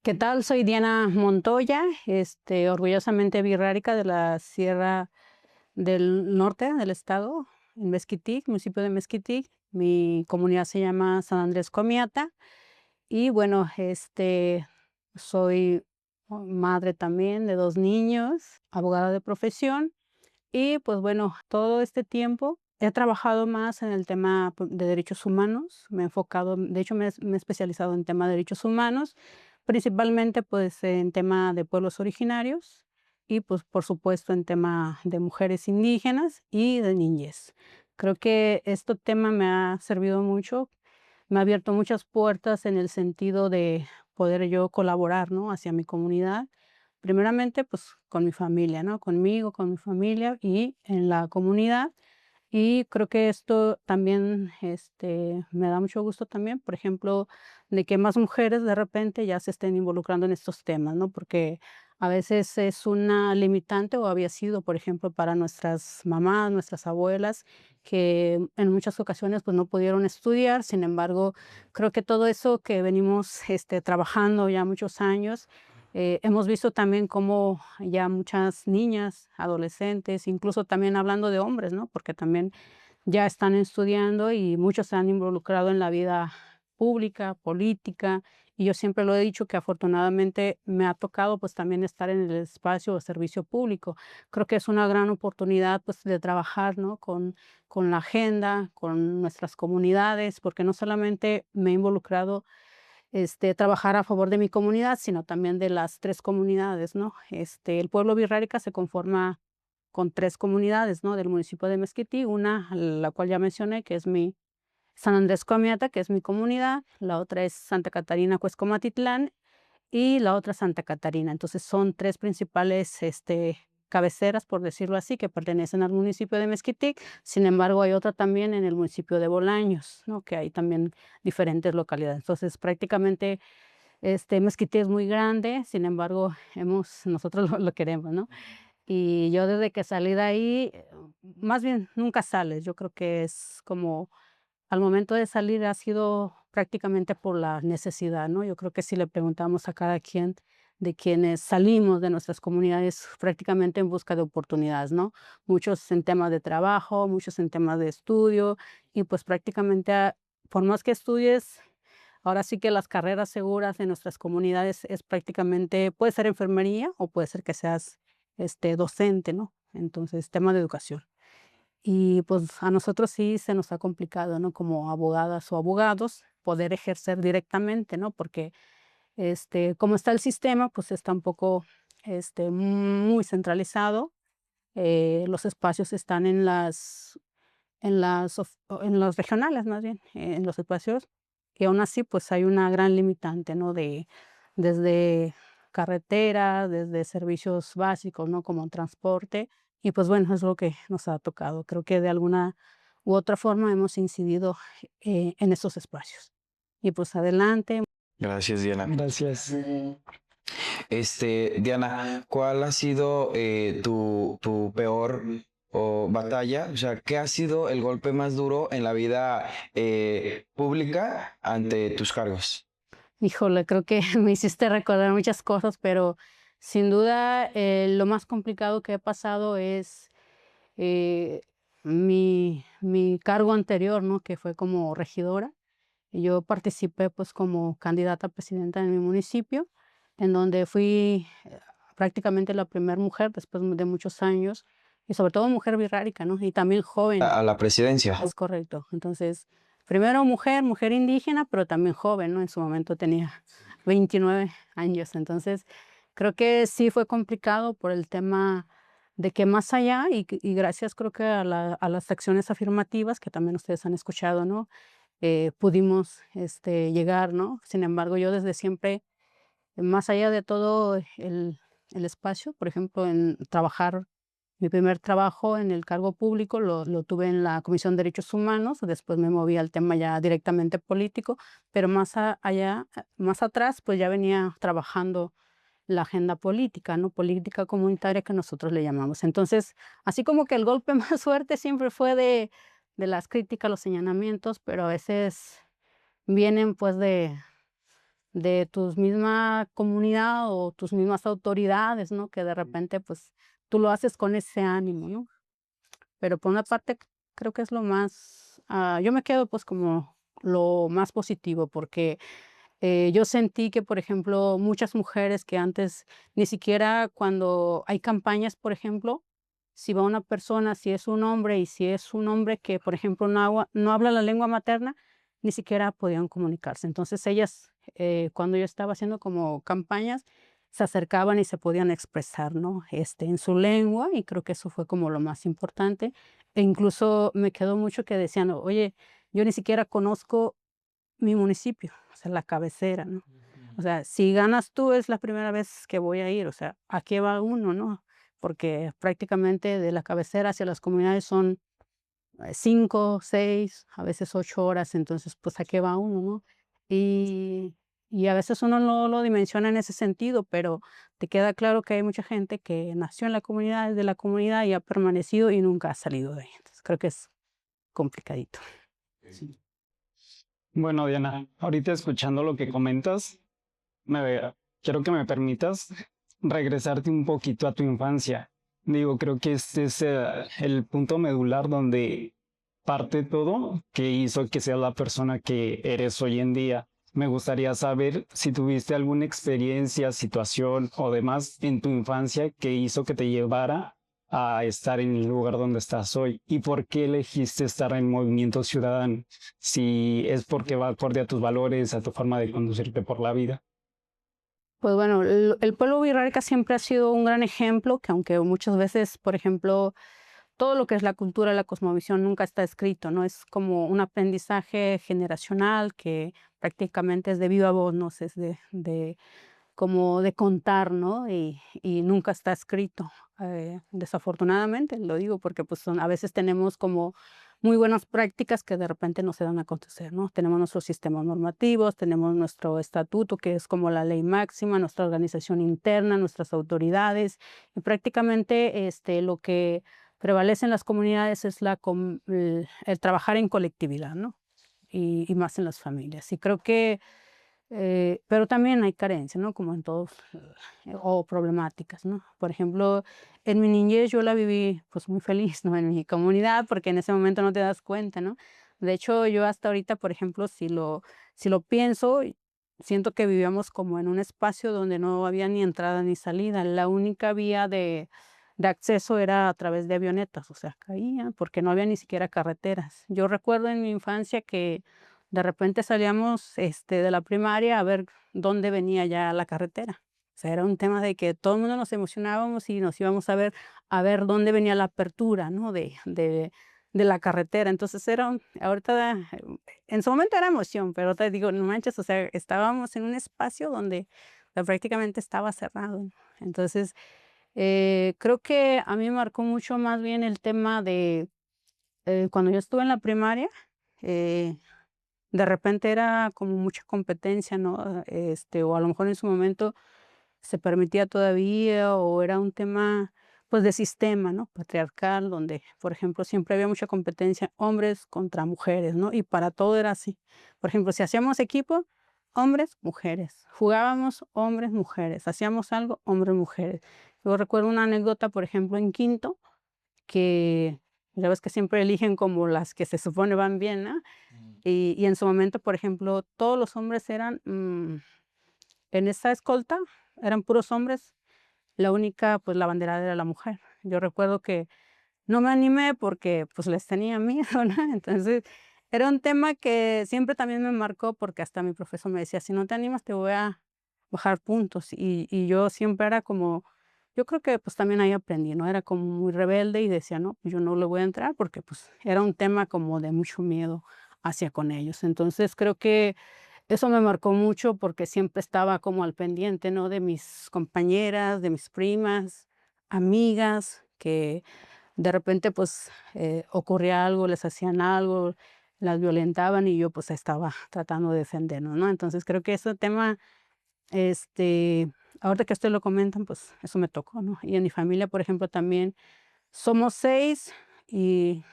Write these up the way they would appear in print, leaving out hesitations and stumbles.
¿Qué tal? Soy Diana Montoya, orgullosamente birrárica de la Sierra del Norte del estado, en Mezquitic, municipio de Mezquitic. Mi comunidad se llama San Andrés Comiata. Y bueno, soy madre también de 2 niños, abogada de profesión. Y pues bueno, todo este tiempo he trabajado más en el tema de derechos humanos. Me he enfocado, de hecho me he especializado en tema de derechos humanos, principalmente pues en tema de pueblos originarios y pues por supuesto en tema de mujeres indígenas y de niñez. Creo que este tema me ha servido mucho, me ha abierto muchas puertas en el sentido de poder yo colaborar, ¿no?, hacia mi comunidad. Primeramente, pues con mi familia, ¿no? Conmigo, con mi familia y en la comunidad. Y creo que esto también, me da mucho gusto también, por ejemplo, de que más mujeres de repente ya se estén involucrando en estos temas, ¿no? Porque a veces es una limitante o había sido, por ejemplo, para nuestras mamás, nuestras abuelas, que en muchas ocasiones pues no pudieron estudiar. Sin embargo, creo que todo eso que venimos trabajando ya muchos años, hemos visto también cómo ya muchas niñas, adolescentes, incluso también hablando de hombres, ¿no? Porque también ya están estudiando y muchos se han involucrado en la vida pública, política, y yo siempre lo he dicho que afortunadamente me ha tocado pues también estar en el espacio de servicio público. Creo que es una gran oportunidad pues de trabajar, ¿no?, con la agenda, con nuestras comunidades, porque no solamente me he involucrado trabajar a favor de mi comunidad, sino también de las 3 comunidades, ¿no? El pueblo birrárica se conforma con 3 comunidades, ¿no?, del municipio de Mezquití, una, la cual ya mencioné, que es mi San Andrés Comiata, que es mi comunidad, la otra es Santa Catarina Cuescomatitlán y la otra Santa Catarina. Entonces, son 3 principales, cabeceras, por decirlo así, que pertenecen al municipio de Mezquitic. Sin embargo, hay otra también en el municipio de Bolaños, ¿no?, que hay también diferentes localidades. Entonces, prácticamente, Mezquitic es muy grande, sin embargo, nosotros lo queremos, ¿no? Y yo desde que salí de ahí, más bien nunca sales, yo creo que es como al momento de salir ha sido prácticamente por la necesidad, ¿no? Yo creo que si le preguntamos a cada quien de quienes salimos de nuestras comunidades prácticamente en busca de oportunidades, ¿no? Muchos en temas de trabajo, muchos en temas de estudio y pues prácticamente por más que estudies, ahora sí que las carreras seguras en nuestras comunidades es prácticamente, puede ser enfermería o puede ser que seas docente, ¿no? Entonces, tema de educación. Y, pues, a nosotros sí se nos ha complicado, ¿no?, como abogadas o abogados, poder ejercer directamente, ¿no? Porque, como está el sistema, pues, está un poco, muy centralizado. Los espacios están en las regionales, más bien, en los espacios, y aún así, pues, hay una gran limitante, ¿no? Desde carretera, desde servicios básicos, ¿no?, como transporte, y pues, bueno, es lo que nos ha tocado. Creo que de alguna u otra forma hemos incidido, en esos espacios. Y pues adelante. Gracias, Diana. Gracias. Diana, ¿cuál ha sido tu peor batalla? O sea, ¿qué ha sido el golpe más duro en la vida pública ante tus cargos? Híjole, creo que me hiciste recordar muchas cosas, pero sin duda, lo más complicado que he pasado es, eh, mi cargo anterior, ¿no?, que fue como regidora. Yo participé, pues, como candidata a presidenta en mi municipio, en donde fui, prácticamente la primer mujer después de muchos años, y sobre todo mujer birrárica, ¿no?, y también joven. A la presidencia. Es correcto. Entonces, primero mujer, mujer indígena, pero también joven, ¿no? En su momento tenía 29 años. Entonces, creo que sí fue complicado por el tema de que más allá, y gracias creo que a las acciones afirmativas que también ustedes han escuchado, ¿no? Pudimos llegar, ¿no? Sin embargo, yo desde siempre, más allá de todo el espacio, por ejemplo, en trabajar mi primer trabajo en el cargo público lo tuve en la Comisión de Derechos Humanos, después me moví al tema ya directamente político, pero más atrás, pues ya venía trabajando la agenda política, ¿no? Política comunitaria que nosotros le llamamos. Entonces, así como que el golpe más fuerte siempre fue de las críticas, los señalamientos, pero a veces vienen pues de tus misma comunidad o tus mismas autoridades, ¿no? Que de repente, pues, tú lo haces con ese ánimo, ¿no? Pero por una parte, creo que es lo más, yo me quedo, pues, como lo más positivo, porque, yo sentí que, por ejemplo, muchas mujeres que antes ni siquiera cuando hay campañas, por ejemplo, si va una persona, si es un hombre y si es un hombre que, por ejemplo, no habla la lengua materna, ni siquiera podían comunicarse. Entonces ellas, cuando yo estaba haciendo como campañas, se acercaban y se podían expresar, ¿no? En su lengua, y creo que eso fue como lo más importante. E incluso me quedó mucho que decían: "Oye, yo ni siquiera conozco mi municipio", o sea, la cabecera, ¿no? O sea, si ganas tú, es la primera vez que voy a ir, o sea, ¿a qué va uno, no? Porque prácticamente de la cabecera hacia las comunidades son, 5, 6, a veces 8 horas, entonces, pues, ¿a qué va uno, no? Y y a veces uno no lo dimensiona en ese sentido, pero te queda claro que hay mucha gente que nació en la comunidad, es de la comunidad y ha permanecido y nunca ha salido de ahí. Entonces, creo que es complicadito. Sí. Bueno, Diana, ahorita escuchando lo que comentas, me, quiero que me permitas regresarte un poquito a tu infancia. Digo, creo que este es el punto medular donde parte todo que hizo que seas la persona que eres hoy en día. Me gustaría saber si tuviste alguna experiencia, situación o demás en tu infancia que hizo que te llevara a estar en el lugar donde estás hoy y por qué elegiste estar en Movimiento Ciudadano, si es porque va acorde a tus valores, a tu forma de conducirte por la vida. Pues bueno, el pueblo Virarca siempre ha sido un gran ejemplo, que aunque muchas veces, por ejemplo, todo lo que es la cultura, la cosmovisión nunca está escrito, ¿no? Es como un aprendizaje generacional que prácticamente es de viva voz, ¿no? Es de como de contar, ¿no? Y nunca está escrito. Desafortunadamente, lo digo porque, pues, a veces tenemos como muy buenas prácticas que de repente no se dan a acontecer, ¿no? Tenemos nuestros sistemas normativos, tenemos nuestro estatuto, que es como la ley máxima, nuestra organización interna, nuestras autoridades, y prácticamente, lo que prevalece en las comunidades es el trabajar en colectividad, ¿no? Y más en las familias. Y creo que pero también hay carencias, ¿no? Como en todos, o problemáticas, ¿no? Por ejemplo, en mi niñez yo la viví, pues, muy feliz, ¿no? En mi comunidad, porque en ese momento no te das cuenta, ¿no? De hecho, yo hasta ahorita, por ejemplo, si lo pienso, siento que vivíamos como en un espacio donde no había ni entrada ni salida. La única vía de acceso era a través de avionetas, o sea, caía, porque no había ni siquiera carreteras. Yo recuerdo en mi infancia que de repente salíamos, de la primaria a ver dónde venía ya la carretera. O sea, era un tema de que todo el mundo nos emocionábamos y nos íbamos a ver dónde venía la apertura, ¿no? De la carretera. Entonces ahorita, en su momento era emoción, pero te digo, no manches, o sea, estábamos en un espacio donde prácticamente estaba cerrado, ¿no? Entonces, creo que a mí me marcó mucho más bien el tema de, cuando yo estuve en la primaria, eh de repente era como mucha competencia, ¿no? O a lo mejor en su momento se permitía todavía, o era un tema, pues, de sistema, ¿no? Patriarcal, donde, por ejemplo, siempre había mucha competencia, hombres contra mujeres, ¿no? Y para todo era así. Por ejemplo, si hacíamos equipo, hombres, mujeres. Jugábamos, hombres, mujeres. Hacíamos algo, hombres, mujeres. Yo recuerdo una anécdota, por ejemplo, en quinto, que ya ves que siempre eligen como las que se supone van bien, ¿no? Y en su momento, por ejemplo, todos los hombres eran, en esa escolta eran puros hombres, la única, pues, la abanderada era la mujer. Yo recuerdo que no me animé porque, pues, les tenía miedo, ¿no? Entonces, era un tema que siempre también me marcó, porque hasta mi profesor me decía: "Si no te animas, te voy a bajar puntos". Y yo siempre era como yo creo que, pues, también ahí aprendí, ¿no? Era como muy rebelde y decía: "No, pues, yo no le voy a entrar", porque, pues, era un tema como de mucho miedo hacia con ellos. Entonces, creo que eso me marcó mucho porque siempre estaba como al pendiente, ¿no? De mis compañeras, de mis primas, amigas, que de repente, pues, ocurría algo, les hacían algo, las violentaban y yo, pues, estaba tratando de defendernos, ¿no? Entonces, creo que ese tema, este, ahorita que ustedes lo comentan, pues, eso me tocó, ¿no? Y en mi familia, por ejemplo, también somos 6 y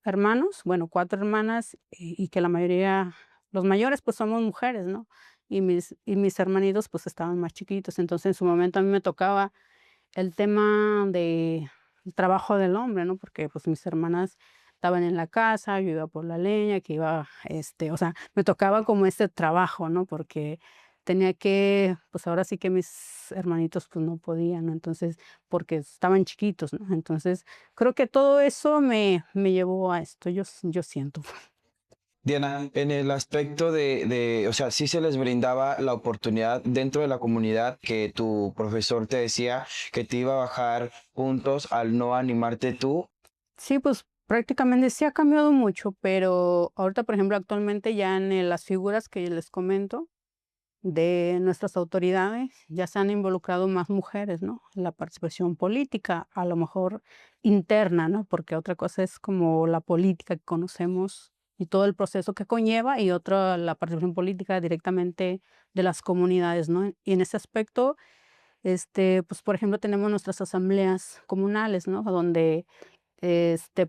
hermanos, bueno, 4 hermanas y que la mayoría, los mayores, pues, somos mujeres, ¿no? y mis hermanitos, pues, estaban más chiquitos. Entonces, en su momento a mí me tocaba el tema de el trabajo del hombre, ¿no? Porque, pues, mis hermanas estaban en la casa, yo iba por la leña, que iba, o sea, me tocaba como este trabajo, ¿no? Porque tenía que, pues, ahora sí que mis hermanitos, pues, no podían, ¿no? Entonces, porque estaban chiquitos, ¿no? Entonces, creo que todo eso me llevó a esto, yo siento. Diana, en el aspecto o sea, sí se les brindaba la oportunidad dentro de la comunidad que tu profesor te decía que te iba a bajar puntos al no animarte tú. Sí, pues, prácticamente sí ha cambiado mucho, pero ahorita, por ejemplo, actualmente ya las figuras que les comento de nuestras autoridades, ya se han involucrado más mujeres, ¿no? En la participación política, a lo mejor interna, ¿no? Porque otra cosa es como la política que conocemos y todo el proceso que conlleva, y otra la participación política directamente de las comunidades, ¿no? Y en ese aspecto, pues, por ejemplo, tenemos nuestras asambleas comunales, ¿no? Donde,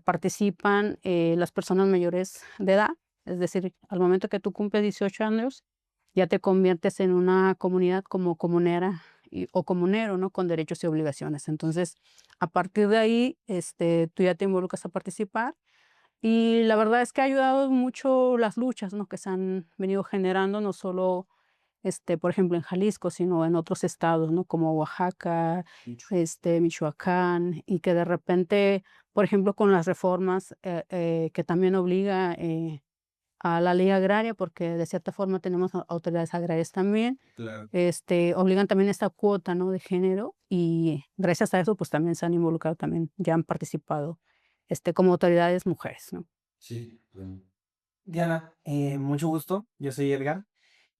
participan, las personas mayores de edad, es decir, al momento que tú cumples 18 años, ya te conviertes en una comunidad como comunera o comunero, ¿no? Con derechos y obligaciones. Entonces, a partir de ahí, tú ya te involucras a participar y la verdad es que ha ayudado mucho las luchas, ¿no? Que se han venido generando, no solo, por ejemplo, en Jalisco, sino en otros estados, ¿no? Como Oaxaca, Michoacán, y que de repente, por ejemplo, con las reformas, que también obliga, a la ley agraria, porque de cierta forma tenemos autoridades agrarias también, Claro. obligan también esta cuota, ¿no? De género, y gracias a eso, pues también se han involucrado, también ya han participado, como autoridades mujeres, ¿no? Sí, claro. Diana, mucho gusto. Yo soy Edgar.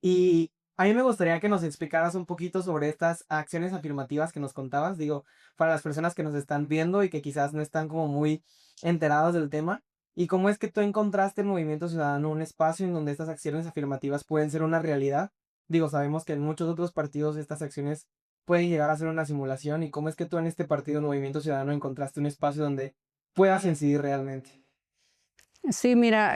Y a mí me gustaría que nos explicaras un poquito sobre estas acciones afirmativas que nos contabas. Digo, para las personas que nos están viendo y que quizás no están como muy enterados del tema. ¿Y cómo es que tú encontraste en Movimiento Ciudadano un espacio en donde estas acciones afirmativas pueden ser una realidad? Digo, sabemos que en muchos otros partidos estas acciones pueden llegar a ser una simulación. ¿Y cómo es que tú en este partido Movimiento Ciudadano encontraste un espacio donde puedas incidir realmente? Sí, mira,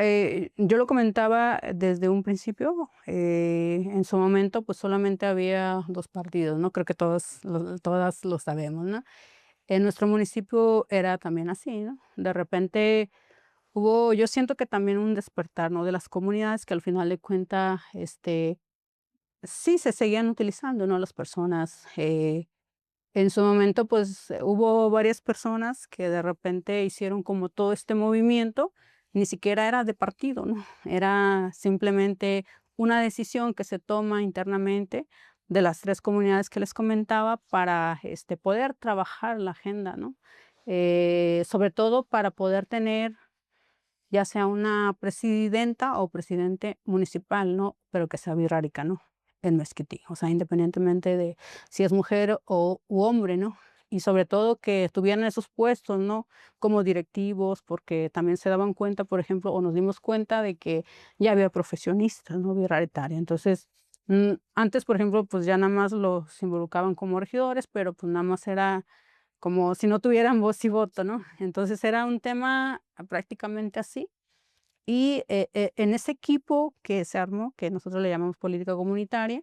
yo lo comentaba desde un principio, en su momento, pues solamente había 2 partidos, ¿no? Creo que todas lo sabemos, ¿no? En nuestro municipio era también así, ¿no? De repente yo siento que también un despertar, ¿no? De las comunidades que al final de cuenta, sí se seguían utilizando, ¿no? Las personas, en su momento, pues, hubo varias personas que de repente hicieron como todo este movimiento, ni siquiera era de partido, ¿no? Era simplemente una decisión que se toma internamente de las 3 comunidades que les comentaba para, poder trabajar la agenda, ¿no? Sobre todo para poder tener ya sea una presidenta o presidente municipal, ¿no? Pero que sea birrárica, ¿no? En Mezquití, o sea, independientemente de si es mujer u hombre, ¿no? Y sobre todo que estuvieran esos puestos, ¿no? Como directivos, porque también se daban cuenta, por ejemplo, o nos dimos cuenta de que ya había profesionistas, ¿no? Birraritarias. Entonces, antes, por ejemplo, pues ya nada más los involucraban como regidores, pero pues nada más era como si no tuvieran voz y voto, ¿no? Entonces era un tema prácticamente así. Y, en ese equipo que se armó, que nosotros le llamamos política comunitaria,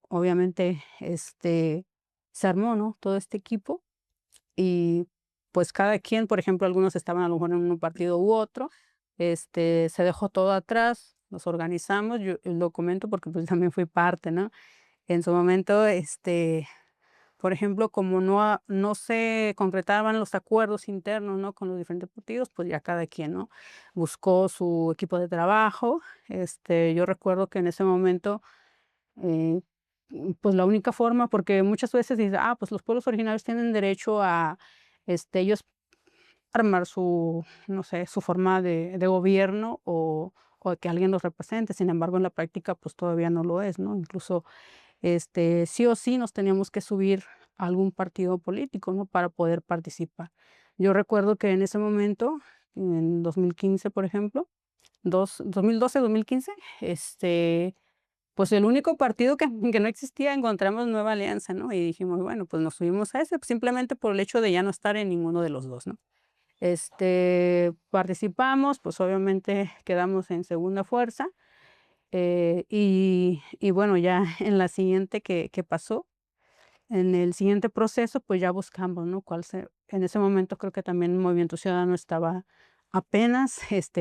obviamente, se armó, ¿no? Todo este equipo y, pues, cada quien, por ejemplo, algunos estaban a lo mejor en un partido u otro, se dejó todo atrás, nos organizamos, yo lo comento porque, pues, también fui parte, ¿no? En su momento, por ejemplo, como no se concretaban los acuerdos internos, ¿no? Con los diferentes partidos, pues ya cada quien, ¿no? Buscó su equipo de trabajo. Yo recuerdo que en ese momento, eh, pues la única forma, porque muchas veces dice, pues los pueblos originarios tienen derecho a, ellos armar no sé, su forma de gobierno o que alguien los represente. Sin embargo, en la práctica, pues todavía no lo es, ¿no? Incluso sí o sí nos teníamos que subir a algún partido político, ¿no? Para poder participar. Yo recuerdo que en ese momento, en 2015, por ejemplo, 2012, 2015, pues el único partido que, que no existía, encontramos Nueva Alianza, ¿no? Y dijimos, bueno, pues nos subimos a ese, pues, simplemente por el hecho de ya no estar en ninguno de los dos, ¿no? Participamos, pues obviamente quedamos en segunda fuerza, Y bueno, ya en la siguiente que pasó, en el siguiente proceso, pues ya buscamos, ¿no? En ese momento creo que también el Movimiento Ciudadano estaba apenas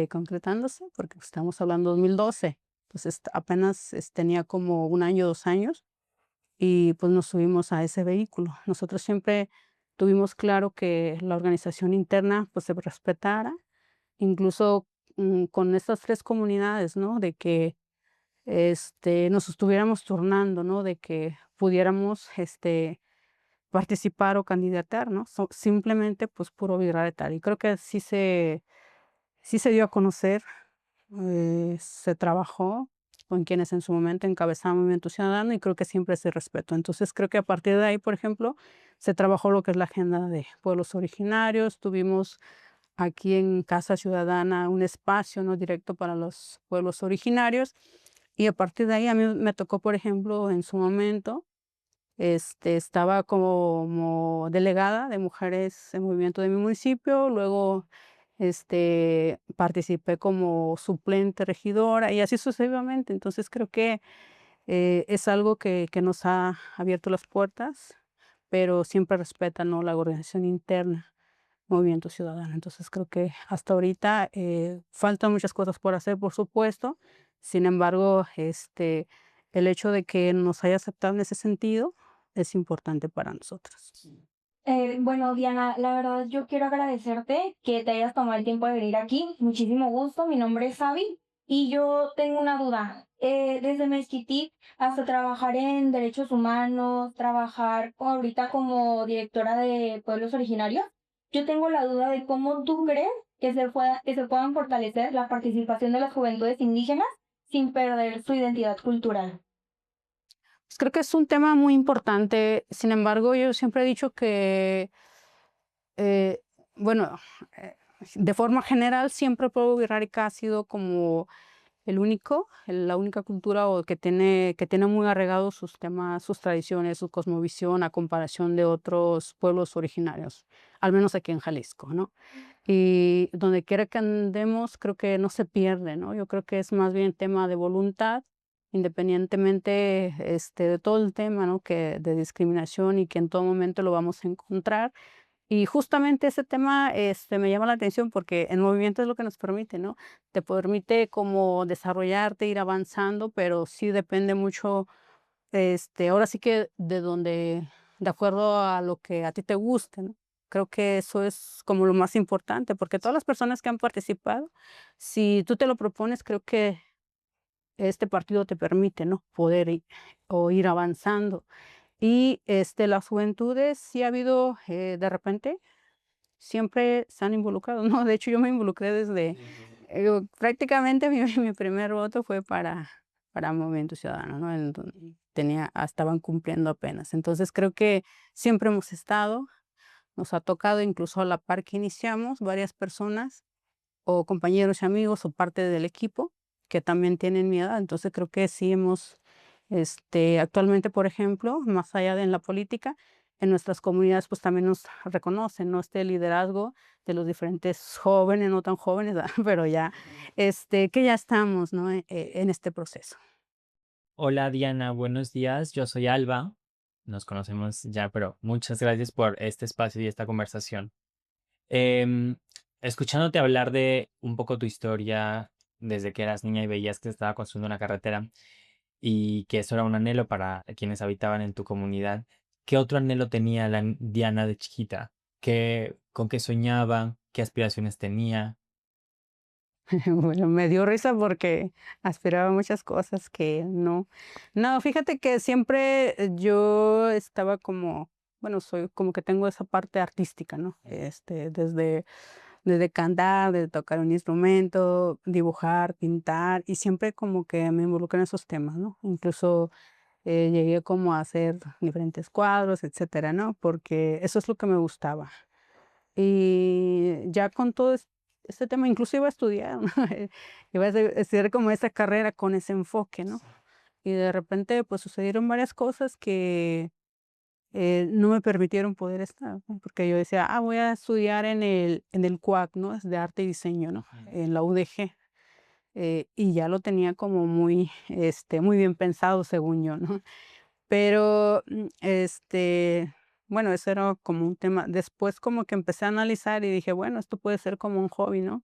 concretándose, porque pues, estamos hablando de 2012. Entonces apenas tenía como un año, 2 años, y pues nos subimos a ese vehículo. Nosotros siempre tuvimos claro que la organización interna pues se respetara, incluso con estas tres comunidades, ¿no? De que nos estuviéramos turnando, ¿no? De que pudiéramos participar o candidatar, ¿no? Simplemente, pues, puro vibrar y tal. Y creo que sí se dio a conocer, se trabajó con quienes en su momento encabezaban Movimiento Ciudadano y creo que siempre se respetó. Entonces, creo que a partir de ahí, por ejemplo, se trabajó lo que es la agenda de pueblos originarios. Tuvimos aquí en Casa Ciudadana un espacio, ¿no? Directo para los pueblos originarios. Y a partir de ahí a mí me tocó, por ejemplo, en su momento, estaba como delegada de mujeres en movimiento de mi municipio, luego participé como suplente regidora y así sucesivamente. Entonces creo que es algo que nos ha abierto las puertas, pero siempre respeta, ¿no? La organización interna, Movimiento Ciudadano. Entonces creo que hasta ahorita faltan muchas cosas por hacer, por supuesto. Sin embargo, el hecho de que nos haya aceptado en ese sentido es importante para nosotros. Bueno, Diana, la verdad yo quiero agradecerte que te hayas tomado el tiempo de venir aquí. Muchísimo gusto. Mi nombre es Abby y yo tengo una duda. Desde Mezquitic hasta trabajar en derechos humanos, trabajar ahorita como directora de pueblos originarios, yo tengo la duda de cómo tú crees que se puedan fortalecer la participación de las juventudes indígenas sin perder su identidad cultural. Pues creo que es un tema muy importante. Sin embargo, yo siempre he dicho que, eh, bueno, eh, de forma general, siempre el pueblo wixárika ha sido como la única cultura o que tiene muy arraigados sus temas, sus tradiciones, su cosmovisión a comparación de otros pueblos originarios, al menos aquí en Jalisco, ¿no? Y donde quiera que andemos, creo que no se pierde, ¿no? Yo creo que es más bien tema de voluntad, independientemente de todo el tema, ¿no? Que de discriminación y que en todo momento lo vamos a encontrar. Y justamente ese tema me llama la atención porque el movimiento es lo que nos permite, ¿no? Te permite como desarrollarte, ir avanzando, pero sí depende mucho, ahora sí que de acuerdo a lo que a ti te guste, ¿no? Creo que eso es como lo más importante, porque todas las personas que han participado, si tú te lo propones, creo que este partido te permite, ¿no? Poder o ir avanzando. Y las juventudes sí ha habido de repente siempre se han involucrado, ¿no? De hecho, yo me involucré desde, prácticamente mi primer voto fue para Movimiento Ciudadano, ¿no? En donde estaban cumpliendo apenas. Entonces, creo que siempre hemos estado, nos ha tocado, incluso a la par que iniciamos, varias personas o compañeros y amigos o parte del equipo que también tienen mi edad. Entonces, creo que sí hemos, actualmente, por ejemplo, más allá de en la política, en nuestras comunidades pues también nos reconocen, ¿no? Este liderazgo de los diferentes jóvenes, no tan jóvenes, ¿verdad? Pero ya, que ya estamos, ¿no? En este proceso. Hola Diana, buenos días. Yo soy Alba. Nos conocemos ya, pero muchas gracias por este espacio y esta conversación. Em, Escuchándote hablar de un poco tu historia desde que eras niña y veías que se estaba construyendo una carretera y que eso era un anhelo para quienes habitaban en tu comunidad, ¿qué otro anhelo tenía la Diana de chiquita? ¿Con qué soñaba? ¿Qué aspiraciones tenía? Bueno, me dio risa porque aspiraba a muchas cosas que no. No, fíjate que siempre yo estaba como, bueno, soy como que tengo esa parte artística, ¿no? Desde cantar, de tocar un instrumento, dibujar, pintar, y siempre como que me involucré en esos temas, ¿no? Incluso llegué como a hacer diferentes cuadros, etcétera, ¿no? Porque eso es lo que me gustaba. Y ya con todo este tema, incluso iba a estudiar, ¿no? Iba a estudiar como esa carrera con ese enfoque, ¿no? Y de repente, pues sucedieron varias cosas que no me permitieron poder estar, ¿no? Porque yo decía, voy a estudiar en el CUAC, ¿no? Es de arte y diseño, ¿no? En la UDG. y ya lo tenía como muy, muy bien pensado, según yo, ¿no? Pero, bueno, eso era como un tema. Después como que empecé a analizar y dije, bueno, esto puede ser como un hobby, ¿no?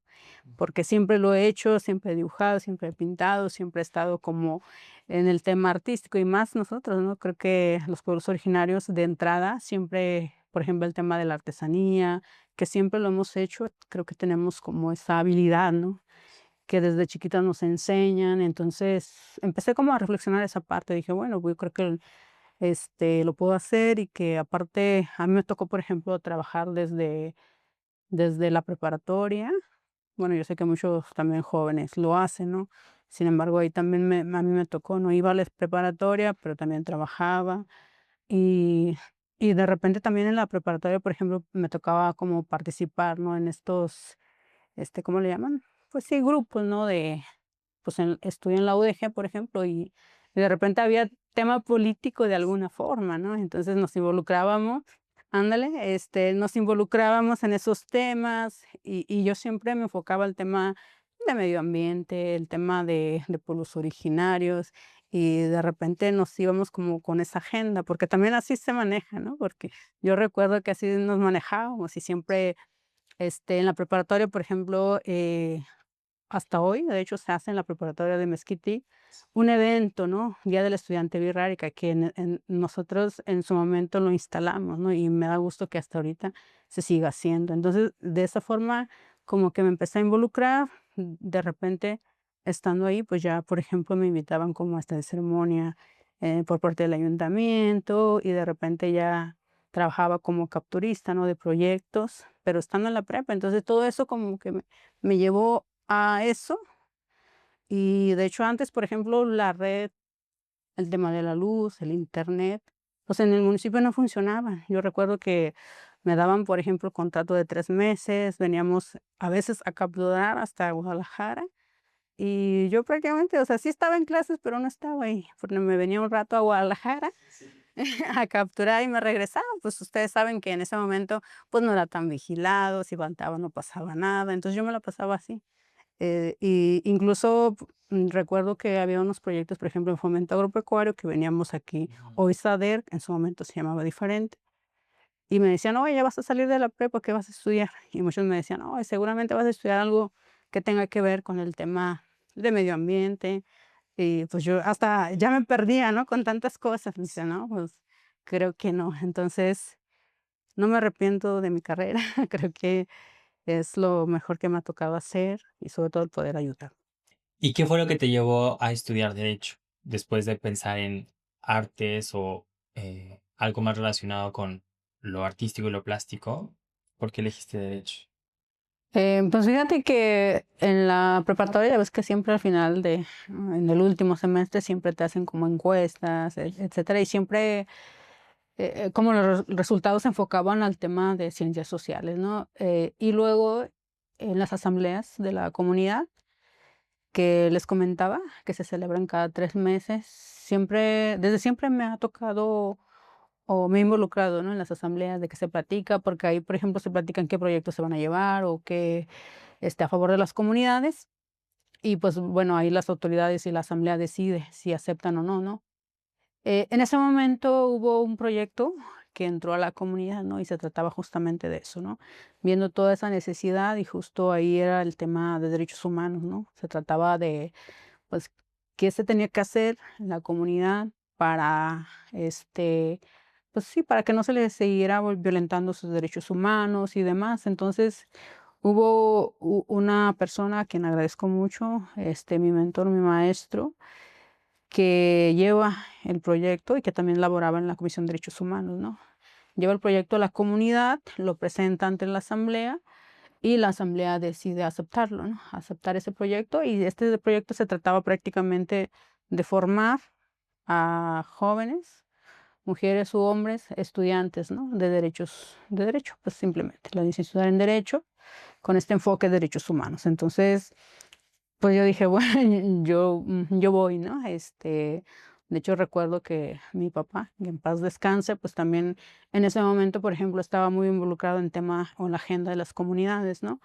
Porque siempre lo he hecho, siempre he dibujado, siempre he pintado, siempre he estado como en el tema artístico y más nosotros, ¿no? Creo que los pueblos originarios de entrada siempre, por ejemplo, el tema de la artesanía, que siempre lo hemos hecho, creo que tenemos como esa habilidad, ¿no? Que desde chiquitas nos enseñan. Entonces empecé como a reflexionar esa parte. Dije, bueno, pues yo creo que lo puedo hacer y que aparte a mí me tocó, por ejemplo, trabajar desde la preparatoria. Bueno, yo sé que muchos también jóvenes lo hacen, ¿no? Sin embargo, ahí también a mí me tocó, no iba a la preparatoria, pero también trabajaba. Y, y de repente también en la preparatoria, por ejemplo, me tocaba como participar, ¿no? En estos, ¿cómo le llaman? Pues sí, grupos, ¿no? Pues estudié en la UDG, por ejemplo, y de repente había tema político de alguna forma, ¿no? Entonces nos involucrábamos, ándale, nos involucrábamos en esos temas y yo siempre me enfocaba al tema de medio ambiente, el tema de pueblos originarios y de repente nos íbamos como con esa agenda, porque también así se maneja, ¿no? Porque yo recuerdo que así nos manejábamos y siempre, en la preparatoria, por ejemplo, hasta hoy, de hecho, se hace en la preparatoria de Mezquití un evento, ¿no? Día del Estudiante Birrárica, que nosotros en su momento lo instalamos, ¿no? Y me da gusto que hasta ahorita se siga haciendo. Entonces, de esa forma, como que me empecé a involucrar, de repente, estando ahí, pues ya, por ejemplo, me invitaban como a esta ceremonia por parte del ayuntamiento y de repente ya trabajaba como capturista, ¿no? De proyectos, pero estando en la prepa. Entonces, todo eso como que me llevó a eso. Y de hecho, antes, por ejemplo, la red, el tema de la luz, el Internet, pues en el municipio no funcionaba. Yo recuerdo que me daban, por ejemplo, contrato de 3 meses, veníamos a veces a capturar hasta Guadalajara y yo prácticamente, o sea, sí estaba en clases, pero no estaba ahí, porque me venía un rato a Guadalajara a capturar y me regresaba. Pues ustedes saben que en ese momento, pues no era tan vigilado, si faltaba no pasaba nada, entonces yo me la pasaba así. Y incluso recuerdo que había unos proyectos, por ejemplo, en Fomento Agropecuario, que veníamos aquí, hoy SADER, en su momento se llamaba diferente, y me decían, oye, ya vas a salir de la prepa, ¿qué vas a estudiar? Y muchos me decían, oye, seguramente vas a estudiar algo que tenga que ver con el tema de medio ambiente. Y pues yo hasta ya me perdía, ¿no? Con tantas cosas. Me dice, no, pues creo que no. Entonces, no me arrepiento de mi carrera. Creo que es lo mejor que me ha tocado hacer y sobre todo el poder ayudar. ¿Y qué fue lo que te llevó a estudiar derecho después de pensar en artes o algo más relacionado con lo artístico y lo plástico? ¿Por qué elegiste derecho? Pues fíjate que en la preparatoria, ya ves que siempre al final en el último semestre siempre te hacen como encuestas, etcétera, y siempre como los resultados se enfocaban al tema de ciencias sociales, ¿no? Y luego en las asambleas de la comunidad que les comentaba, que se celebran cada 3 meses, desde siempre me ha tocado o me he involucrado, ¿no? En las asambleas de que se platica, porque ahí, por ejemplo, se platican qué proyectos se van a llevar o qué a favor de las comunidades. Y pues bueno, ahí las autoridades y la asamblea decide si aceptan o no, ¿no? En ese momento hubo un proyecto que entró a la comunidad, ¿no? Y se trataba justamente de eso, ¿no? Viendo toda esa necesidad y justo ahí era el tema de derechos humanos, ¿no? Se trataba de, pues, qué se tenía que hacer en la comunidad para, pues sí, para que no se les siguiera violentando sus derechos humanos y demás. Entonces, hubo una persona a quien agradezco mucho, mi mentor, mi maestro, que lleva el proyecto y que también laboraba en la Comisión de Derechos Humanos, ¿no? Lleva el proyecto a la comunidad, lo presenta ante la asamblea y la asamblea decide aceptarlo, ¿no? Aceptar ese proyecto y este proyecto se trataba prácticamente de formar a jóvenes, mujeres u hombres, estudiantes, ¿no? De derecho, pues simplemente, la licenciatura en Derecho con este enfoque de derechos humanos. Entonces, pues yo dije, bueno, yo voy, ¿no? De hecho, recuerdo que mi papá, que en paz descanse, pues también en ese momento, por ejemplo, estaba muy involucrado en tema o en la agenda de las comunidades, ¿no?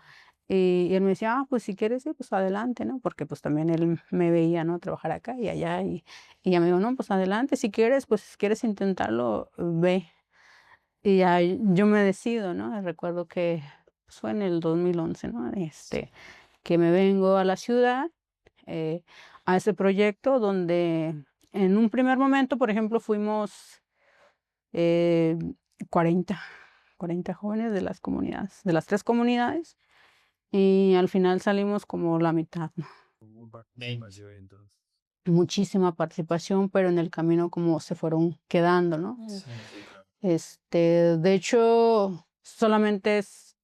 Y él me decía: "Ah, pues si quieres, sí, pues adelante", ¿no? Porque, pues, también él me veía, ¿no? Trabajar acá y allá, y ya me dijo: "No, pues adelante, si quieres, pues, si quieres intentarlo, ve". Y ya yo me decido, ¿no? Recuerdo que, pues, fue en el 2011, ¿no? Que me vengo a la ciudad, eh, a ese proyecto donde en un primer momento, por ejemplo, fuimos, eh, 40, 40 jóvenes de las comunidades, de las 3 comunidades, y al final salimos como la mitad, ¿no? Muchísima participación, pero en el camino como se fueron quedando, ¿no? De hecho, solamente es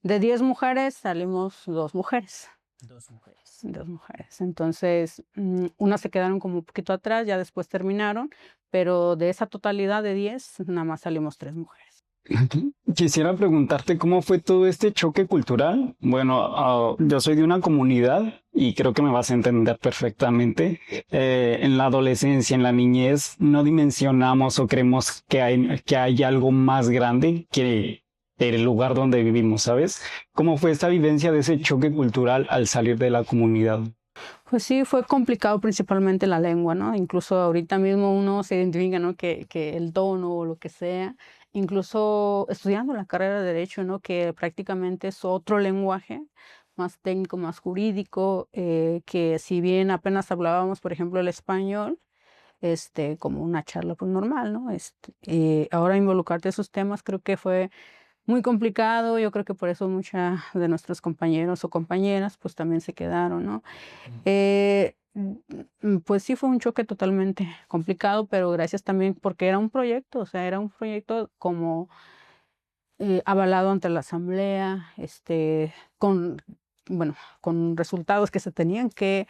de 10 mujeres, salimos 2 mujeres. 2 mujeres. 2 mujeres. Entonces, unas se quedaron como un poquito atrás, ya después terminaron, pero de esa totalidad de 10 nada más salimos 3 mujeres. Quisiera preguntarte cómo fue todo este choque cultural. Bueno, yo soy de una comunidad y creo que me vas a entender perfectamente. En la adolescencia, en la niñez, no dimensionamos o creemos que hay algo más grande que el lugar donde vivimos, ¿sabes? ¿Cómo fue esta vivencia de ese choque cultural al salir de la comunidad? Pues sí, fue complicado principalmente la lengua, ¿no? Incluso ahorita mismo uno se identifica, ¿no? Que el tono o lo que sea, incluso estudiando la carrera de Derecho, ¿no? Que prácticamente es otro lenguaje, más técnico, más jurídico, que si bien apenas hablábamos, por ejemplo, el español, como una charla pues normal, ¿no? Ahora involucrarte en esos temas creo que fue muy complicado. Yo creo que por eso muchas de nuestros compañeros o compañeras pues también se quedaron, ¿no? Pues sí fue un choque totalmente complicado, pero gracias también porque era un proyecto, o sea, era un proyecto como avalado ante la asamblea, con, bueno, con resultados que se tenían que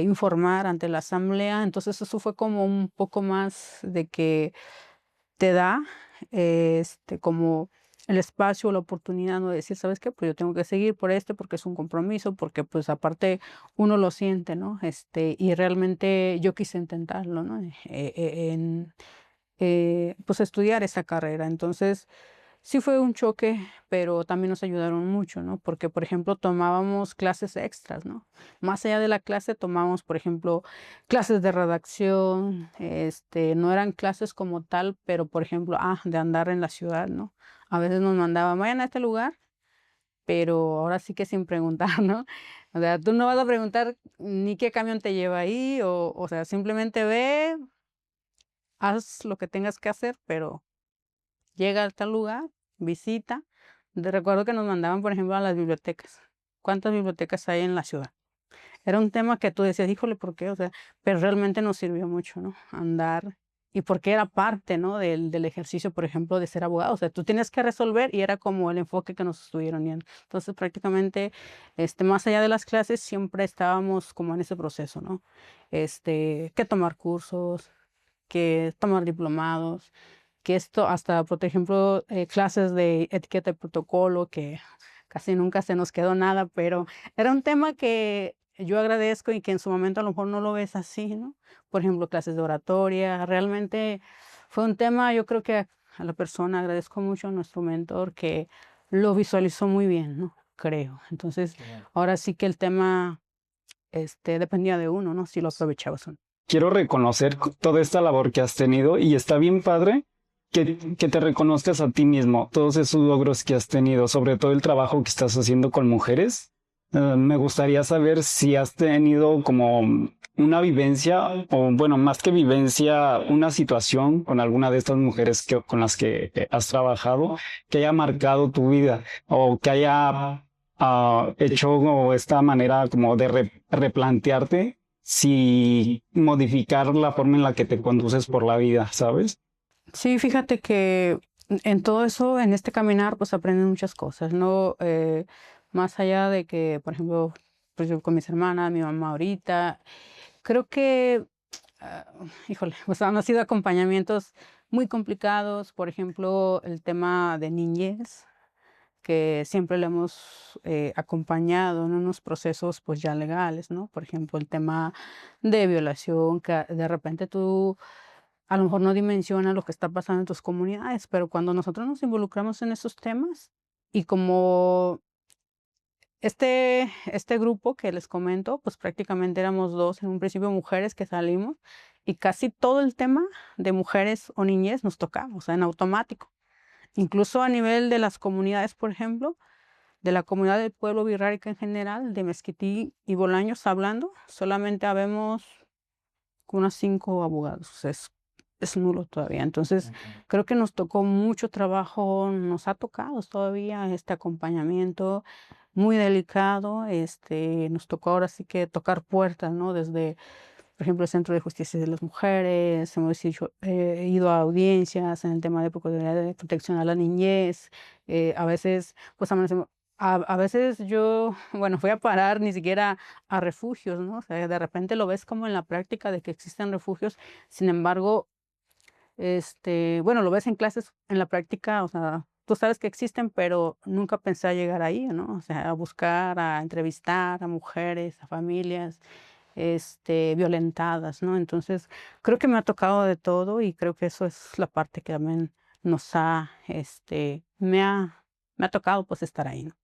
informar ante la asamblea. Entonces eso fue como un poco más de que te da, como el espacio, la oportunidad, ¿no? De decir, ¿sabes qué? Pues yo tengo que seguir por porque es un compromiso, porque pues aparte uno lo siente, ¿no? Y realmente yo quise intentarlo, ¿no? Pues estudiar esa carrera. Entonces, sí fue un choque, pero también nos ayudaron mucho, ¿no? Porque, por ejemplo, tomábamos clases extras, ¿no? Más allá de la clase, tomábamos, por ejemplo, clases de redacción, no eran clases como tal, pero, por ejemplo, de andar en la ciudad, ¿no? A veces nos mandaban, vayan a este lugar, pero ahora sí que sin preguntar, ¿no? O sea, tú no vas a preguntar ni qué camión te lleva ahí, o sea, simplemente ve, haz lo que tengas que hacer, pero llega a tal lugar, visita. Recuerdo que nos mandaban, por ejemplo, a las bibliotecas. ¿Cuántas bibliotecas hay en la ciudad? Era un tema que tú decías, híjole, ¿por qué? O sea, pero realmente nos sirvió mucho, ¿no? Andar. Y porque era parte, ¿no? Del ejercicio, por ejemplo, de ser abogado. O sea, tú tienes que resolver y era como el enfoque que nos estuvieron dando. Entonces, prácticamente, más allá de las clases, siempre estábamos como en ese proceso, ¿no? Que tomar cursos, que tomar diplomados, que esto hasta, por ejemplo, clases de etiqueta y protocolo, que casi nunca se nos quedó nada, pero era un tema que yo agradezco y que en su momento a lo mejor no lo ves así, ¿no? Por ejemplo, clases de oratoria, realmente fue un tema, yo creo que a la persona agradezco mucho a nuestro mentor que lo visualizó muy bien, ¿no? Creo. Entonces, ahora sí que el tema, dependía de uno, ¿no? Si lo aprovechabas o no. Quiero reconocer toda esta labor que has tenido y está bien padre que te reconozcas a ti mismo, todos esos logros que has tenido, sobre todo el trabajo que estás haciendo con mujeres. Me gustaría saber si has tenido como una vivencia, o bueno, más que vivencia, una situación con alguna de estas mujeres con las que has trabajado que haya marcado tu vida o que haya hecho esta manera como de replantearte si modificar la forma en la que te conduces por la vida, ¿sabes? Sí, fíjate que en todo eso, en este caminar, pues aprendes muchas cosas, ¿no? Más allá de que, por ejemplo, pues yo con mis hermanas, mi mamá ahorita, creo que, ah, híjole, pues han sido acompañamientos muy complicados. Por ejemplo, el tema de niñez, que siempre le hemos acompañado en unos procesos pues ya legales, ¿no? Por ejemplo, el tema de violación, que de repente tú a lo mejor no dimensionas lo que está pasando en tus comunidades, pero cuando nosotros nos involucramos en esos temas y como este grupo que les comento, pues prácticamente éramos dos, en un principio mujeres que salimos, y casi todo el tema de mujeres o niñez nos tocaba, o sea, en automático. Incluso a nivel de las comunidades, por ejemplo, de la comunidad del pueblo birrárica en general, de Mezquití y Bolaños hablando, solamente habemos unos 5 abogados, o sea, es nulo todavía. Entonces, creo que nos tocó mucho trabajo, nos ha tocado todavía este acompañamiento muy delicado, nos tocó ahora sí que tocar puertas, ¿no? Desde, por ejemplo, el Centro de Justicia de las Mujeres, hemos ido a audiencias en el tema de Procuraduría de Protección a la Niñez, a veces, pues a veces yo, bueno, fui a parar ni siquiera a refugios, ¿no? O sea, de repente lo ves como en la práctica de que existen refugios, sin embargo, bueno, lo ves en clases, en la práctica, o sea, tú sabes que existen, pero nunca pensé a llegar ahí, ¿no? O sea, a buscar, a entrevistar a mujeres, a familias, violentadas, ¿no? Entonces, creo que me ha tocado de todo y creo que eso es la parte que también nos ha, me ha tocado pues estar ahí, ¿no?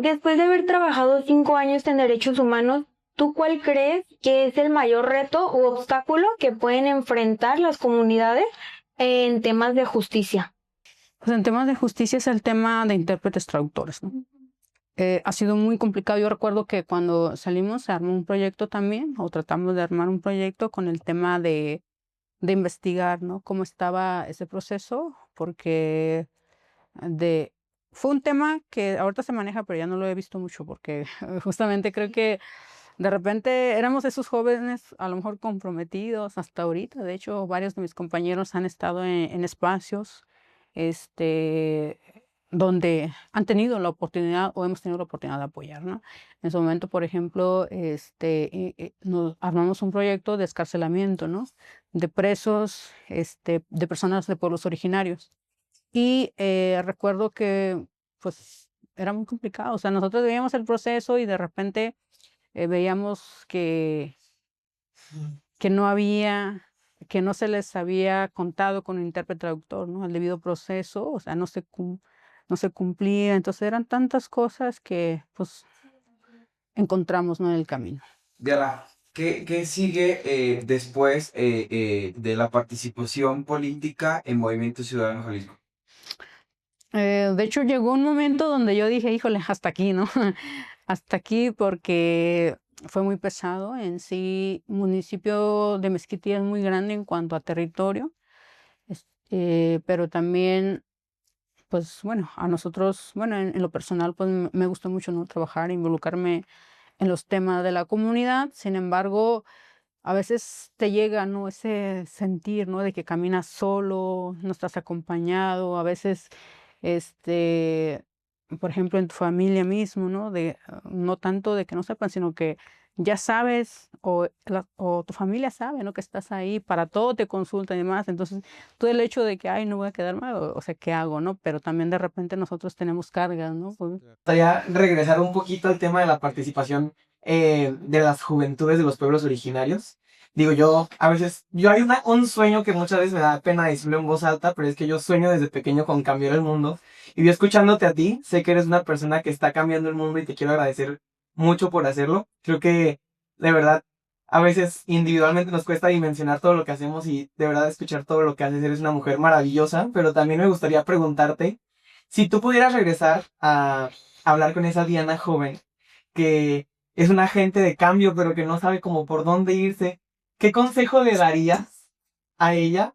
Después de haber trabajado 5 años en derechos humanos, ¿tú cuál crees que es el mayor reto u obstáculo que pueden enfrentar las comunidades en temas de justicia? Pues en temas de justicia es el tema de intérpretes traductores, ¿no? Ha sido muy complicado. Yo recuerdo que cuando salimos se armó un proyecto también, o tratamos de armar un proyecto con el tema de investigar, ¿no? Cómo estaba ese proceso, porque de, fue un tema que ahorita se maneja, pero ya no lo he visto mucho, porque justamente creo que de repente éramos esos jóvenes a lo mejor comprometidos hasta ahorita. De hecho, varios de mis compañeros han estado en espacios, este, donde han tenido la oportunidad o hemos tenido la oportunidad de apoyar, ¿no? En su momento, por ejemplo, nos armamos un proyecto de escarcelamiento, ¿no? De presos, de personas de pueblos originarios. Y recuerdo que, pues, era muy complicado. O sea, nosotros veíamos el proceso y de repente veíamos que no había, que no se les había contado con un intérprete traductor, ¿no? El debido proceso, o sea, no se cumplía. Entonces eran tantas cosas que, pues, encontramos, ¿no? En el camino. Diana, ¿qué sigue después de la participación política en Movimiento Ciudadano Jalisco? De hecho, llegó un momento donde yo dije, híjole, hasta aquí, ¿no? Hasta aquí porque fue muy pesado. En sí, municipio de Mezquití es muy grande en cuanto a territorio, pero también, pues bueno, a nosotros, bueno, en lo personal, pues me gustó mucho, ¿no? Trabajar, involucrarme en los temas de la comunidad. Sin embargo, a veces te llega, ¿no? Ese sentir, ¿no? De que caminas solo, no estás acompañado, a veces, este, por ejemplo, en tu familia mismo, ¿no? No tanto de que no sepan, sino que ya sabes o tu familia sabe, ¿no? Que estás ahí, para todo te consultan y demás. Entonces, todo el hecho de que, ay, no voy a quedar mal, o sea, ¿qué hago, no? Pero también de repente nosotros tenemos cargas, ¿no? Pues, Gustaría regresar un poquito al tema de la participación de las juventudes de los pueblos originarios. Digo, yo a veces, yo hay un sueño que muchas veces me da pena decirlo en voz alta, pero es que yo sueño desde pequeño con cambiar el mundo. Y yo escuchándote a ti, sé que eres una persona que está cambiando el mundo y te quiero agradecer mucho por hacerlo. Creo que, de verdad, a veces individualmente nos cuesta dimensionar todo lo que hacemos y de verdad escuchar todo lo que haces. Eres una mujer maravillosa, pero también me gustaría preguntarte si tú pudieras regresar a hablar con esa Diana joven que es un agente de cambio, pero que no sabe cómo por dónde irse, ¿qué consejo le darías a ella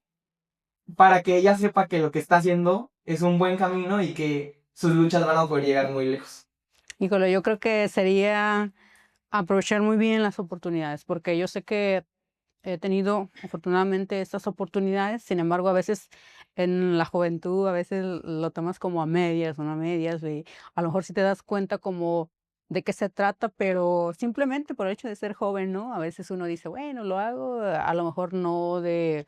para que ella sepa que lo que está haciendo es un buen camino y que sus luchas van a poder llegar muy lejos? híjole, yo creo que sería aprovechar muy bien las oportunidades, porque yo sé que he tenido afortunadamente estas oportunidades. Sin embargo, a veces en la juventud, a veces lo tomas como a medias, no a medias, y a lo mejor sí te das cuenta como de qué se trata, pero simplemente por el hecho de ser joven, ¿no? A veces uno dice, bueno, lo hago, a lo mejor no de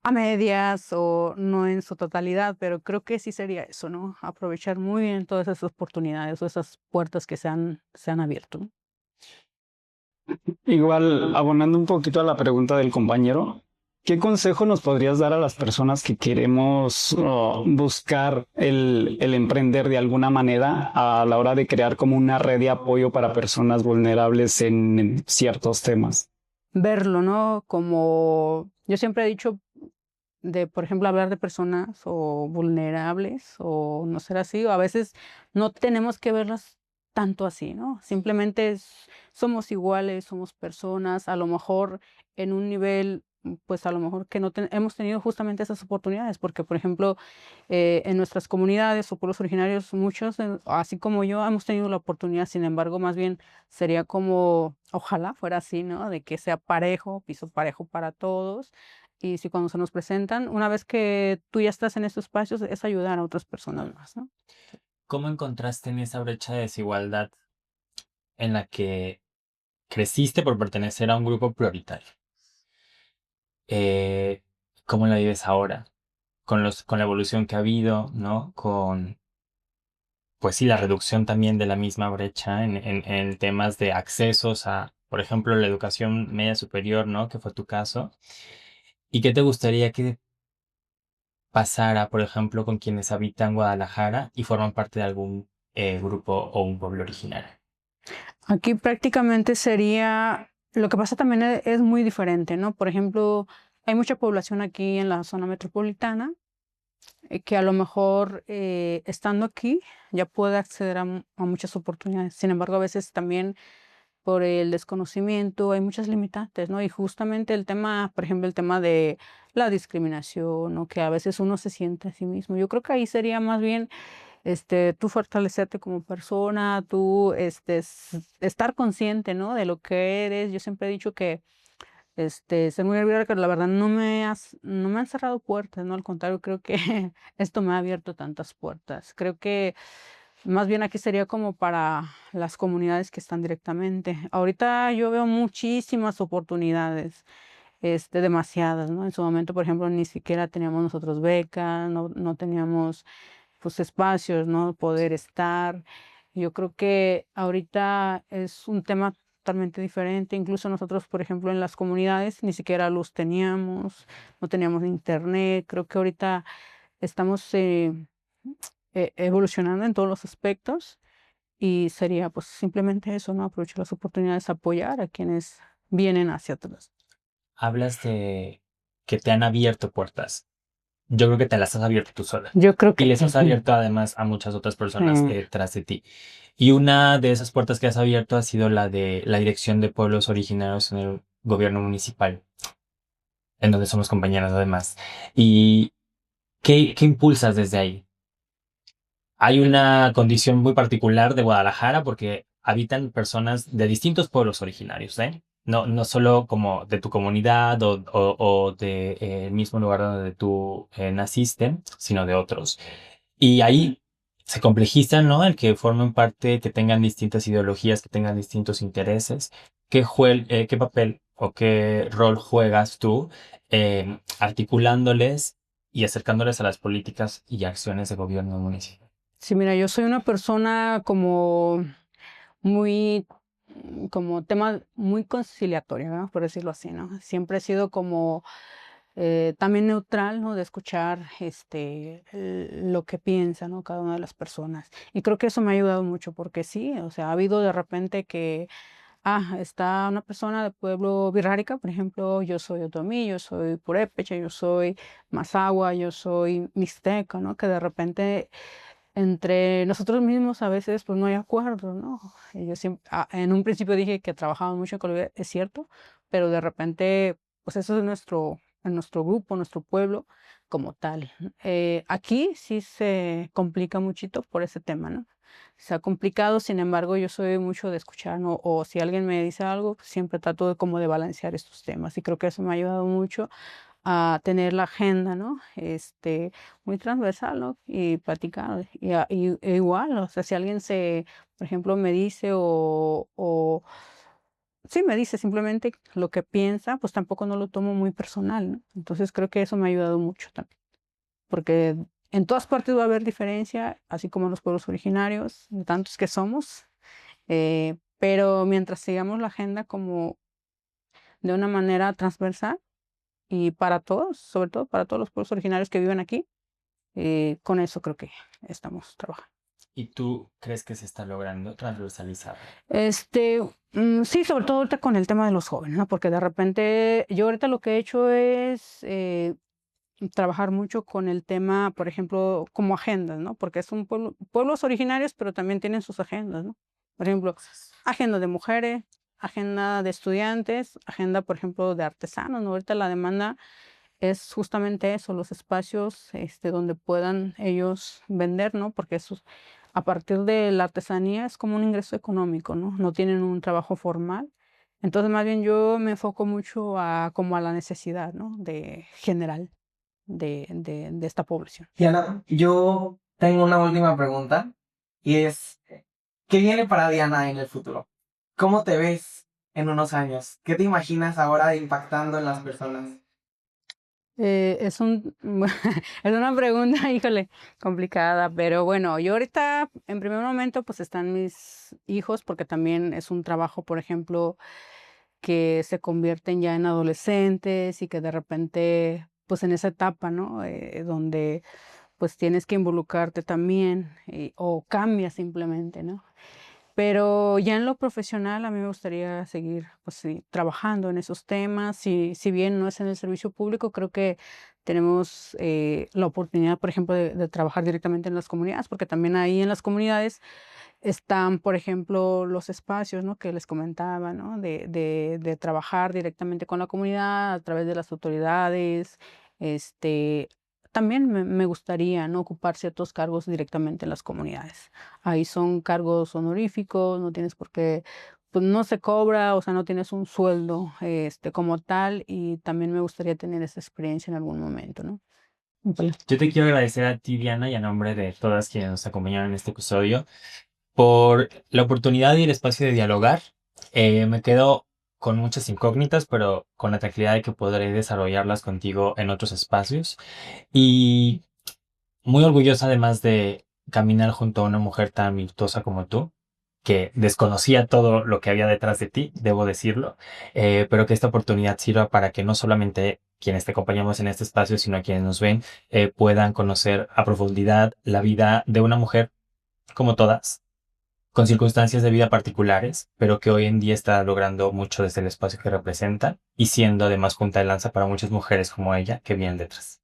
a medias o no en su totalidad, pero creo que sí sería eso, ¿no? Aprovechar muy bien todas esas oportunidades o esas puertas que se han abierto, ¿no? Igual, abonando un poquito a la pregunta del compañero, ¿Qué consejo nos podrías dar a las personas que queremos buscar el emprender de alguna manera a la hora de crear como una red de apoyo para personas vulnerables en ciertos temas? Verlo, ¿no? Como yo siempre he dicho, de, por ejemplo, hablar de personas o vulnerables o no ser así, o a veces no tenemos que verlas tanto así, ¿no? Simplemente somos iguales, somos personas, a lo mejor en un nivel, pues a lo mejor que no hemos tenido justamente esas oportunidades, porque por ejemplo, en nuestras comunidades o pueblos originarios, muchos, así como yo, hemos tenido la oportunidad, sin embargo, más bien sería como, ojalá fuera así, ¿no? De que sea parejo, piso parejo para todos y si cuando se nos presentan, una vez que tú ya estás en estos espacios, es ayudar a otras personas más, ¿no? ¿Cómo encontraste en esa brecha de desigualdad en la que creciste por pertenecer a un grupo prioritario? Eh, ¿Cómo la vives ahora? Con la evolución que ha habido, ¿no? Pues sí, la reducción también de la misma brecha en temas de accesos a, por ejemplo, la educación media superior, ¿no? Que fue tu caso. ¿Y qué te gustaría que pasara, por ejemplo, con quienes habitan Guadalajara y forman parte de algún grupo o un pueblo originario? Aquí prácticamente sería, lo que pasa también es muy diferente, ¿no? Por ejemplo, hay mucha población aquí en la zona metropolitana que a lo mejor estando aquí ya puede acceder a muchas oportunidades. Sin embargo, a veces también por el desconocimiento hay muchas limitantes, ¿no? Y justamente el tema, por ejemplo, el tema de la discriminación, o que a veces uno se siente a sí mismo. Yo creo que ahí sería más bien tú fortalecerte como persona, tú estar consciente, ¿no? De lo que eres. Yo siempre he dicho que ser muy abierta, que la verdad no me han cerrado puertas, ¿no? Al contrario, creo que esto me ha abierto tantas puertas. Creo que más bien aquí sería como para las comunidades que están directamente. Ahorita yo veo muchísimas oportunidades, demasiadas, ¿no? En su momento, por ejemplo, ni siquiera teníamos nosotros becas, no teníamos pues espacios, ¿no? Poder estar. Yo creo que ahorita es un tema totalmente diferente. Incluso nosotros, por ejemplo, en las comunidades ni siquiera luz teníamos, no teníamos internet. Creo que ahorita estamos evolucionando en todos los aspectos y sería pues simplemente eso, ¿no? Aprovechar las oportunidades, apoyar a quienes vienen hacia atrás. Hablas de que te han abierto puertas. Yo creo que te las has abierto tú sola. Yo creo Y que les has abierto además a muchas otras personas tras de ti. Y una de esas puertas que has abierto ha sido la de la Dirección de Pueblos Originarios en el gobierno municipal, en donde somos compañeras además. ¿Y qué impulsas desde ahí? Hay una condición muy particular de Guadalajara porque habitan personas de distintos pueblos originarios, ¿eh? No solo como de tu comunidad o de el mismo lugar donde tú naciste, sino de otros. Y ahí se complejiza, ¿no? El que formen parte, que tengan distintas ideologías, que tengan distintos intereses. ¿Qué papel o qué rol juegas tú articulándoles y acercándoles a las políticas y acciones de gobierno del municipio? sí, mira, yo soy una persona como muy, como tema muy conciliatoria, ¿no? Por decirlo así, ¿no? Siempre he sido como también neutral, ¿no? De escuchar lo que piensa, ¿no? Cada una de las personas. Y creo que eso me ha ayudado mucho porque sí, o sea, ha habido de repente que, está una persona de pueblo birrárica, por ejemplo, yo soy otomí, yo soy purépecha, yo soy mazahua, yo soy mixteca, ¿no? Que de repente entre nosotros mismos a veces pues no hay acuerdo, ¿no? Y yo siempre, en un principio dije que trabajábamos mucho en Colombia, es cierto, pero de repente pues eso es en nuestro grupo, nuestro pueblo como tal. Aquí sí se complica muchito por ese tema, ¿no? Se ha complicado, sin embargo, yo soy mucho de escuchar, ¿no? O si alguien me dice algo, pues, siempre trato de como de balancear estos temas y creo que eso me ha ayudado mucho a tener la agenda, ¿no? Muy transversal, ¿no? Y platicar. E igual, o sea, si alguien por ejemplo, me dice sí, me dice simplemente lo que piensa, pues tampoco no lo tomo muy personal, ¿no? Entonces creo que eso me ha ayudado mucho también, porque en todas partes va a haber diferencia, así como en los pueblos originarios, de tantos que somos, pero mientras sigamos la agenda como de una manera transversal, y para todos, sobre todo para todos los pueblos originarios que viven aquí. Con eso creo que estamos trabajando. ¿Y tú crees que se está logrando transversalizar? Sí, sobre todo ahorita con el tema de los jóvenes, ¿no? Porque de repente yo ahorita lo que he hecho es trabajar mucho con el tema, por ejemplo, como agendas, ¿no? Porque es un pueblos originarios, pero también tienen sus agendas, ¿no? Por ejemplo, agenda de mujeres, agenda de estudiantes, agenda, por ejemplo, de artesanos, ¿no? Ahorita la demanda es justamente eso, los espacios donde puedan ellos vender, ¿no? Porque eso, a partir de la artesanía es como un ingreso económico, ¿no? No tienen un trabajo formal. Entonces, más bien yo me enfoco mucho como a la necesidad, ¿no? De general de esta población. Diana, yo tengo una última pregunta y es, ¿qué viene para Diana en el futuro? ¿Cómo te ves en unos años? ¿Qué te imaginas ahora impactando en las personas? Es es una pregunta, híjole, complicada, pero bueno, yo ahorita en primer momento pues están mis hijos porque también es un trabajo, por ejemplo, que se convierten ya en adolescentes y que de repente pues en esa etapa, ¿no? Donde pues tienes que involucrarte también o cambias simplemente, ¿no? Pero ya en lo profesional a mí me gustaría seguir pues, sí, trabajando en esos temas. Si bien no es en el servicio público, creo que tenemos la oportunidad, por ejemplo, de trabajar directamente en las comunidades, porque también ahí en las comunidades están, por ejemplo, los espacios, ¿no? Que les comentaba, ¿no? De trabajar directamente con la comunidad a través de las autoridades. Este, también me gustaría, ¿no? Ocupar ciertos cargos directamente en las comunidades. Ahí son cargos honoríficos, no tienes por qué, pues no se cobra, o sea, no tienes un sueldo como tal, y también me gustaría tener esa experiencia en algún momento, ¿no? Yo te quiero agradecer a ti, Diana, y a nombre de todas quienes nos acompañaron en este episodio, por la oportunidad y el espacio de dialogar. Me quedo con muchas incógnitas, pero con la tranquilidad de que podré desarrollarlas contigo en otros espacios. Y muy orgullosa además de caminar junto a una mujer tan virtuosa como tú, que desconocía todo lo que había detrás de ti, debo decirlo, pero que esta oportunidad sirva para que no solamente quienes te acompañamos en este espacio, sino quienes nos ven, puedan conocer a profundidad la vida de una mujer como todas, con circunstancias de vida particulares, pero que hoy en día está logrando mucho desde el espacio que representa y siendo además punta de lanza para muchas mujeres como ella que vienen detrás.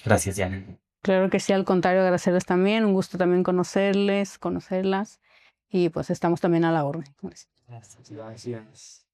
Gracias, Diana. Claro que sí, al contrario, agradecerles también, un gusto también conocerles, conocerlas, y pues estamos también a la orden. Gracias.